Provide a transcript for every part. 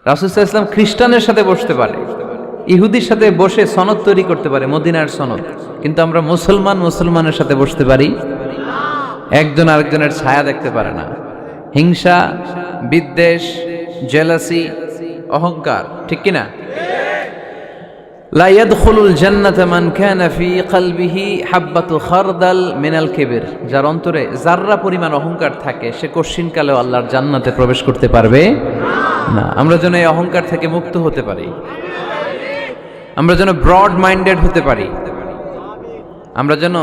রাসূল সাল্লাল্লাহু আলাইহি ওয়াসাল্লাম খ্রিস্টানের সাথে বসতে পারে, ইহুদির সাথে বসে সনদ তৈরি করতে পারে, মদিনার সনদ। কিন্তু আমরা মুসলমানের সাথে বসতে পারি, একজন আরেকজনের ছায়া দেখতে পারে না। হিংসা, বিদ্বেষ, জেলাসি, অহংকার, ঠিক কিনা? লা ইয়াদখুলুল জান্নাতা মান কানা ফি কলবিহি হাববাতু খারদাল মিনাল কিবর। যার অন্তরে যাররা পরিমাণ অহংকার থাকে সে কোশ্চিনকালেও আল্লাহর জান্নাতে প্রবেশ করতে পারবে না। আমরা যেন এই অহংকার থেকে মুক্ত হতে পারি, আমরা যেন ব্রড মাইন্ডেড হতে পারি, আমরা যেন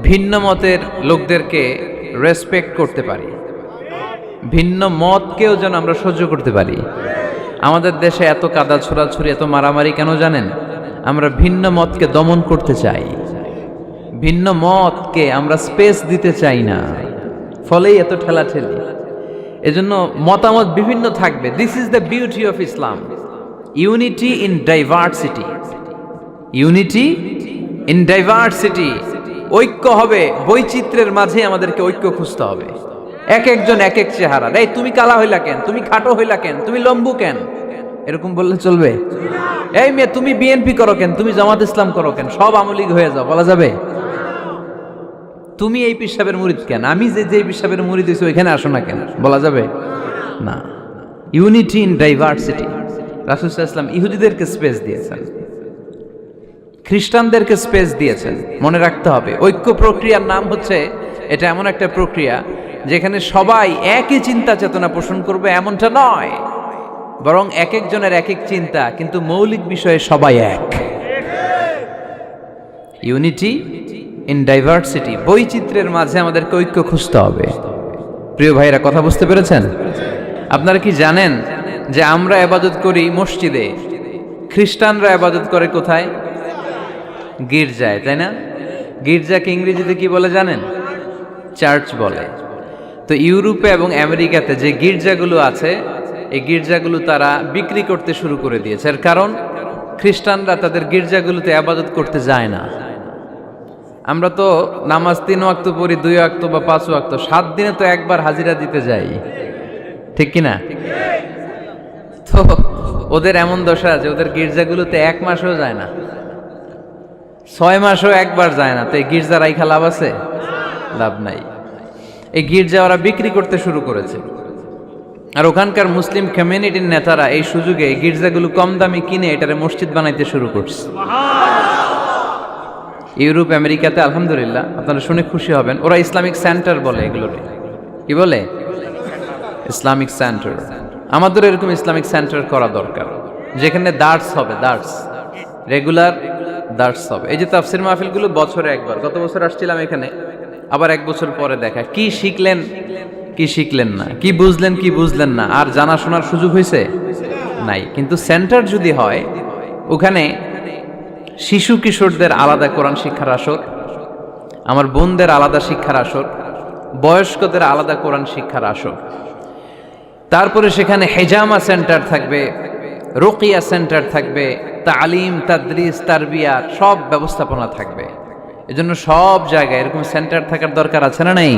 ভিন্ন মতের লোকদেরকে রেসপেক্ট করতে পারি, ভিন্ন মতকেও যেন আমরা সহ্য করতে পারি। আমাদের দেশে এত কাদা ছোড়াছুরি, এত মারামারি কেন জানেন? আমরা ভিন্ন মতকে দমন করতে চাই, ভিন্ন মতকে আমরা স্পেস দিতে চাই না, ফলেই এত ঠেলাঠেলি। এজন্য মতামত বিভিন্ন থাকবে। This is the beauty of Islam, unity in diversity, unity in diversity. ঐক্য হবে, বৈচিত্র্যের মাঝে আমাদেরকে ঐক্য খুঁজতে হবে। এক একজন এক এক চেহারা। এই তুমি কালা হইলা কেন, তুমি খাটো হইলা কেন, তুমি লম্বু কেন, এরকম বললে চলবে? এই মেয়ে তুমি বিএনপি করো কেন, তুমি জামাত ইসলাম করো কেন, সব আমলিগ হয়ে যাও, বলা যাবে? তুমি এই পীর সাহেবের মুরিদ কেন, আমি যে পীর সাহেবের মুরিদ হইছি ওইখানে আসো না কেন, বলা যাবে না। Unity in diversity. রাসূল সাল্লাল্লাহু আলাইহি ওয়াসাল্লাম ইহুদিদেরকে স্পেস দিয়েছেন, খ্রিস্টানদেরকে স্পেস দিয়েছেন। মনে রাখতে হবে, ঐক্য প্রক্রিয়ার নাম হচ্ছে, এটা এমন একটা প্রক্রিয়া যেখানে সবাই একই চিন্তা চেতনা পোষণ করবে এমনটা নয়, বরং এক একজনের এক এক চিন্তা, কিন্তু মৌলিক বিষয়ে সবাই এক। ইউনিটি ইন ডাইভার্সিটি, বৈচিত্র্যের মাঝে আমাদেরকে ঐক্য খুঁজতে হবে। প্রিয় ভাইরা, কথা বুঝতে পেরেছেন? আপনারা কি জানেন যে আমরা ইবাদত করি মসজিদে, খ্রিস্টানরা ইবাদত করে কোথায়? গির্জায়, তাই না? গির্জাকে ইংরেজিতে কি বলে জানেন? চার্চ বলে। তো ইউরোপে এবং আমেরিকাতে যে গির্জাগুলো আছে, এই গির্জাগুলো তারা বিক্রি করতে শুরু করে দিয়েছে। এর কারণ, খ্রিস্টানরা তাদের গির্জাগুলোতে ইবাদত করতে যায় না। আমরা তো নামাজ 3 ওয়াক্ত পড়ি, 2 ওয়াক্ত বা 5 ওয়াক্ত, 7 দিনে তো একবার হাজিরা দিতে যাই, ঠিক কিনা? তো ওদের এমন দশা আছে, ওদের গির্জাগুলোতে 1 মাসও যায় না, 6 মাসও একবার যায় না। তো এই গির্জা রাইখা লাভ আছে? লাভ নাই। এই গির্জা ওরা বিক্রি করতে শুরু করেছে, আর ওখানকার মুসলিম কমিউনিটির নেতারা এই সুযোগে এই গির্জাগুলো কম দামে কিনে এটারে মসজিদ বানাইতে শুরু করছে। ইউরোপ আমেরিকাতে আলহামদুলিল্লাহ, আপনারা শুনে খুশি হবেন, ওরা ইসলামিক সেন্টার বলে এগুলোকে। কি বলে? Islamic centre. আমাদের এরকম ইসলামিক সেন্টার করা দরকার, যেখানে দার্স হবে, দার্স, রেগুলার দার্স হবে। এই যে তাফসির মাহফিলগুলো বছরে একবার, গত বছর আসছিলাম এখানে, আবার 1 বছর পরে দেখা, কি শিখলেন কি শিখলেন না, কি বুঝলেন কি বুঝলেন না, আর জানা শোনার সুযোগ হয়েছে নাই। কিন্তু সেন্টার যদি হয়, ওখানে শিশু কিশোরদের আলাদা কোরআন শিক্ষার আসর, আমার বোনদের আলাদা শিক্ষার আসর, বয়স্কদের আলাদা কোরআন শিক্ষার আসর, তারপরে সেখানে হেজামা সেন্টার থাকবে, রুকিয়া সেন্টার থাকবে, তালিম, তাদরিস, তারবিয়াত, সব ব্যবস্থাপনা থাকবে। এজন্য সব জায়গায় এরকম সেন্টার থাকার দরকার আছে না নাই?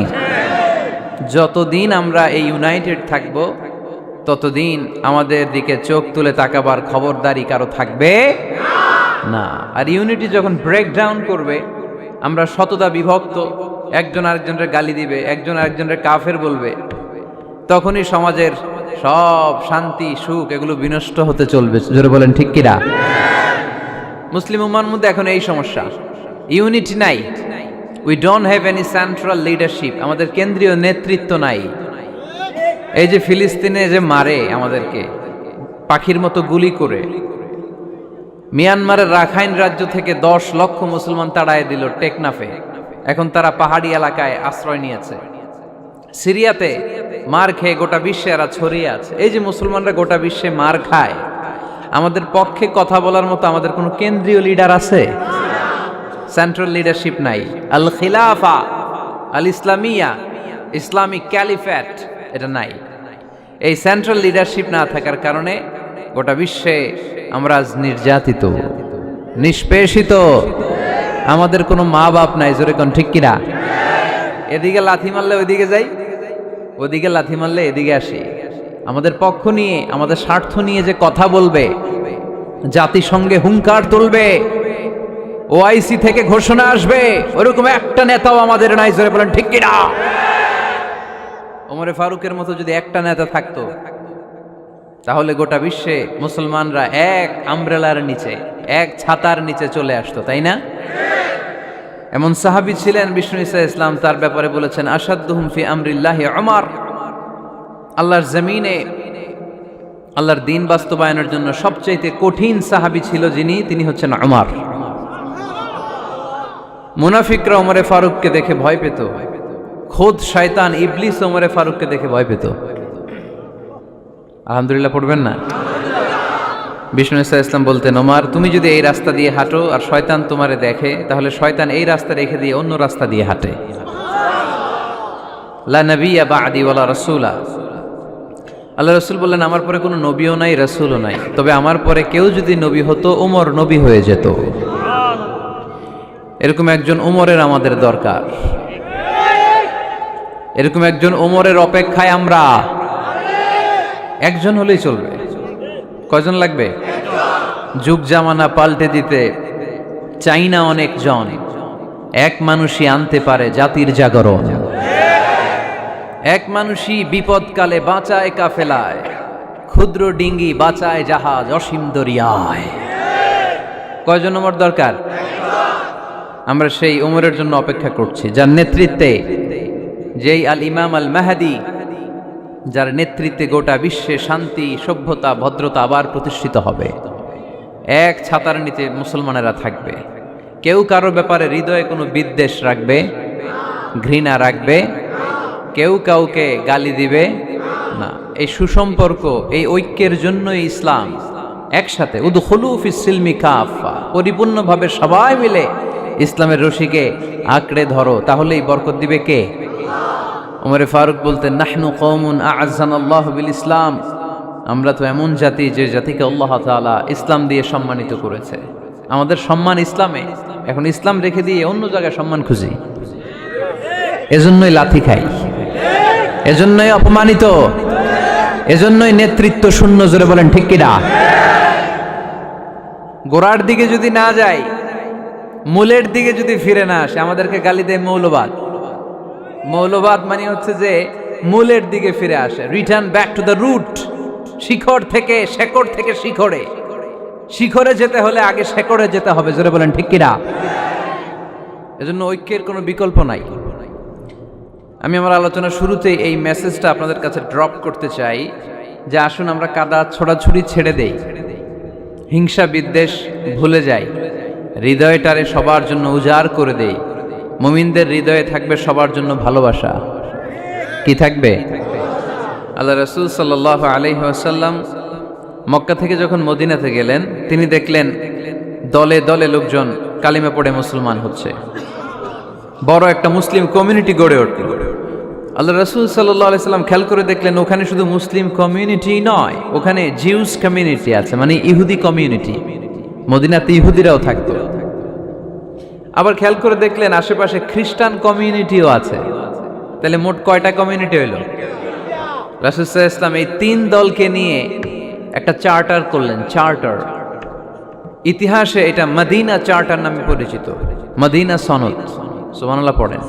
যতদিন আমরা এই ইউনাইটেড থাকব, ততদিন আমাদের দিকে চোখ তুলে তাকাবার খবরদারি কারো থাকবে না। আর ইউনিটি যখন ব্রেকডাউন করবে, আমরা শততা বিভক্ত, একজন আরেকজনের গালি দিবে, একজন আরেকজনের কাফের বলবে, তখনই সমাজের সব শান্তি সুখ এগুলো বিনষ্ট হতে চলবে। জোরে বলেন ঠিক কিনা? মুসলিম উম্মার মধ্যে এখন এই সমস্যা, ইউনিটি নাই। We don't have any central leadership, আমাদের কেন্দ্রীয় নেতৃত্ব নাই। এই যে ফিলিস্তিনে যে মারে আমাদেরকে পাখির মতো গুলি করে, মিয়ানমারের রাখাইন রাজ্য থেকে 10 লক্ষ মুসলমান তাড়ায় দিল টেকনাফে, এখন তারা পাহাড়ি এলাকায় আশ্রয় নিয়েছে। সিরিয়াতে মার খেয়ে গোটা বিশ্বে এরা ছড়িয়ে আছে। এই যে মুসলমানরা গোটা বিশ্বে মার খায়, আমাদের পক্ষে কথা বলার মতো আমাদের কোনো কেন্দ্রীয় লিডার আছে? সেন্ট্রাল লিডারশিপ নাই। আল খিলাফা আল ইসলামিয়া, ইসলামিক ক্যালিফেট, এটা নাই। এই সেন্ট্রাল লিডারশিপ না থাকার কারণে গোটা বিশ্বে আমরা আজ নির্যাতিত, নিষ্পেষিত, আমাদের কোনো মা বাপ নাই। জোরে কোন ঠিক কিনা? এদিকে লাথি মারলে ওইদিকে যাই, ওদিকে লাথি মারলে এদিকে আসি। আমাদের পক্ষ নিয়ে, আমাদের স্বার্থ নিয়ে যে কথা বলবে, জাতিসংঘে হুঙ্কার তুলবে, ওআইসি থেকে ঘোষণা আসবে, ওরকম একটা নেতাও আমাদের নাই। জোরে বলেন ঠিক কিনা? ওমরে ফারুকের মতো যদি একটা নেতা থাকতো, তাহলে গোটা বিশ্বে মুসলমানরা এক আমব্রেলার নিচে, এক ছাতার নিচে চলে আসতো, তাই না? এমন সাহাবী ছিলেন বিষ্ণু ঈসা ইসলাম তার ব্যাপারে বলেছেন, আসাদ্দুহুম ফি আমরিল্লাহি উমর। আল্লাহর জমিনে আল্লাহর দ্বীন বাস্তবায়নের জন্য সবচেয়ে কঠিন সাহাবী ছিল যিনি, তিনি হচ্ছেন উমর। মুনাফিকরা ওমরে ফারুককে দেখে ভয় পেত, খোদ শয়তান ইবলিস ওমরে ফারুককে দেখে ভয় পেত। আলহামদুলিল্লাহ পড়বেন না? বিষ্ণু ঈসা ইসলাম বলতেন, ওমর তুমি যদি এই রাস্তা দিয়ে হাঁটো আর শয়তান তোমারে দেখে, তাহলে শয়তান এই রাস্তা রেখে দিয়ে অন্য রাস্তা দিয়ে হাঁটে। লা নবিয়্যা বা'দি ওয়ালা রাসূলা। আল্লাহ রাসূল বললেন, আমার পরে কোনো নবীও নাই, রাসূলও নাই, তবে আমার পরে কেউ যদি নবী হতো, ওমর নবী হয়ে যেত। এরকম একজন ওমরের আমাদের দরকার। এরকম একজন ওমরের অপেক্ষায় আমরা। একজন হলেই চলবে। কয়জন লাগবে? যুগ জামানা পাল্টে দিতে চাই না অনেক জন, এক মানুষই আনতে পারে জাতির জাগরণ। এক মানুষই বিপদকালে বাঁচায় কাফেলায়, ক্ষুদ্র ডিঙ্গি বাঁচায় জাহাজ অসীম দরিয়ায়। কয়জন ওমর দরকার? আমরা সেই ওমরের জন্য অপেক্ষা করছি, যার নেতৃত্বে, যেই আল ইমাম আল মাহদি, যার নেতৃত্বে গোটা বিশ্বে শান্তি, সভ্যতা, ভদ্রতা আবার প্রতিষ্ঠিত হবে। এক ছাতার নিচে মুসলমানেরা থাকবে, কেউ কারো ব্যাপারে হৃদয়ে কোনো বিদ্বেষ রাখবে, ঘৃণা রাখবে, কেউ কাউকে গালি দিবে না। এই সুসম্পর্ক, এই ঐক্যের জন্যই ইসলাম। একসাথে উদখুলু ফিস সিলমি কাফা, পরিপূর্ণভাবে সবাই মিলে ইসলামের রশিকে আঁকড়ে ধরো, তাহলেই বরকত দিবে কে? ওমরে ফারুক বলতেন, নাহনু কওমুন আ'আজ্জানাল্লাহু বিল ইসলাম। আমরা তো এমন জাতি যে জাতিকে আল্লাহ তাআলা ইসলাম দিয়ে সম্মানিত করেছে। আমাদের সম্মান ইসলামে, এখন ইসলাম রেখে দিয়ে অন্য জায়গায় সম্মান খুঁজি, এজন্যই লাথি খাই, এজন্যই অপমানিত, এজন্যই নেতৃত্ব শূন্য। জোরে বলেন ঠিক কিনা? গোড়ার দিকে যদি না যাই, মূলের দিকে যদি ফিরে না আসে, আমাদেরকে গালি দেয় মৌলবাদ। মৌলবাদ মানে হচ্ছে যে মূলের দিকে ফিরে আসে, return back to the root. শিখর থেকে, শেকড় থেকে শিখরে, শিখরে যেতে হলে আগে শেকড়ে যেতে হবে। জোরে বলেন ঠিক কিনা? এজন্য ঐক্যের কোনো বিকল্প নাই। আমি আমার আলোচনার শুরুতেই এই মেসেজটা আপনাদের কাছে ড্রপ করতে চাই যে আসুন আমরা কাদা ছোড়াছুড়ি ছেড়ে দেই, হিংসা বিদ্বেষ ভুলে যাই, হৃদয়টারে সবার জন্য উজাড় করে দেই। মুমিনদের হৃদয়ে থাকবে সবার জন্য ভালোবাসা। কি থাকবে? আল্লাহ রাসূল সাল্লাল্লাহু আলাইহি ওয়াসাল্লাম মক্কা থেকে যখন মদিনাতে গেলেন, তিনি দেখলেন দলে দলে লোকজন কালিমা পড়ে মুসলমান হচ্ছে, বড় একটা মুসলিম কমিউনিটি গড়ে উঠল। আল্লাহ রাসূল সাল্লাল্লাহু আলাইহি ওয়াসাল্লাম খেয়াল করে দেখলেন ওখানে শুধু মুসলিম কমিউনিটি নয়, ওখানে জিউস কমিউনিটি আছে, মানে ইহুদি কমিউনিটি। মদিনাতে ইহুদিরাও থাকতো। আবার খেয়াল করে দেখলেন আশেপাশে খ্রিস্টান কমিউনিটিও আছে। তাহলে মোট কয়টা কমিউনিটি হইল? রাসূল সাল্লাল্লাহু আলাইহি ওয়াসাল্লাম এই তিন দলকে নিয়ে একটা চার্টার করলেন, চার্টার। ইতিহাসে এটা মদিনা চার্টার নামে পরিচিত, মদিনা সনদ। সুবহানাল্লাহ পড়েন।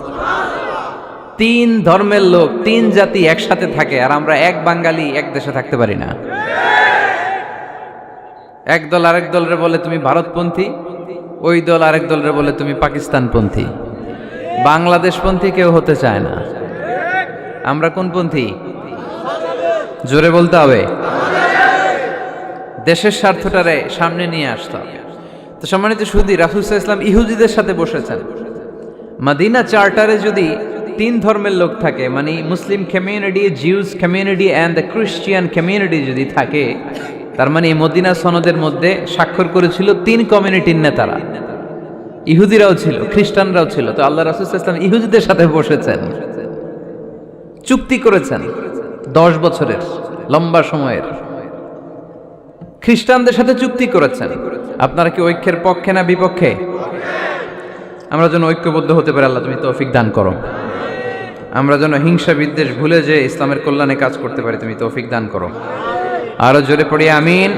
তিন ধর্মের লোক, তিন জাতি একসাথে থাকে, আর আমরা এক বাঙালি এক দেশে থাকতে পারি না। এক দল আরেক দলরে বলে তুমি ভারতপন্থী, ওই দল আরেক দলরে বলে তুমি পাকিস্তানপন্থী। বাংলাদেশপন্থী কেউ হতে চায় না। আমরা কোন পন্থী? জোরে বলতে হবে। দেশের স্বার্থটারে সামনে নিয়ে আসতে হবে। তো সম্মানিত সুধী, রাসূল সাল্লাল্লাহু আলাইহি ওয়াসাল্লাম ইহুদিদের সাথে বসেছেন। মদিনা চার্টারে যদি তিন ধর্মের লোক থাকে, মানে মুসলিম community, Jews community and the Christian community যদি থাকে, তার মানে এই মদিনা সনদের মধ্যে স্বাক্ষর করেছিল তিন কমিউনিটির নেতারা। ইহুদিরাও ছিল, খ্রিস্টানরাও ছিল। তো আল্লাহ রাসূল সাল্লাল্লাহু আলাইহি ওয়াসাল্লাম ইহুদিদের সাথে বসেছেন, চুক্তি করেছেন 10 বছরের লম্বা সময়ের। খ্রিস্টানদের সাথে চুক্তি করেছেন। আপনারা কি ঐক্যের পক্ষে না বিপক্ষে? আমরা যেন ঐক্যবদ্ধ হতে পারি, আল্লাহ তুমি তৌফিক দান করো। আমরা যেন হিংসা বিদ্বেষ ভুলে যে ইসলামের কল্যাণে কাজ করতে পারি, তুমি তৌফিক দান করো। আরো জোরে পড়ি আমিন।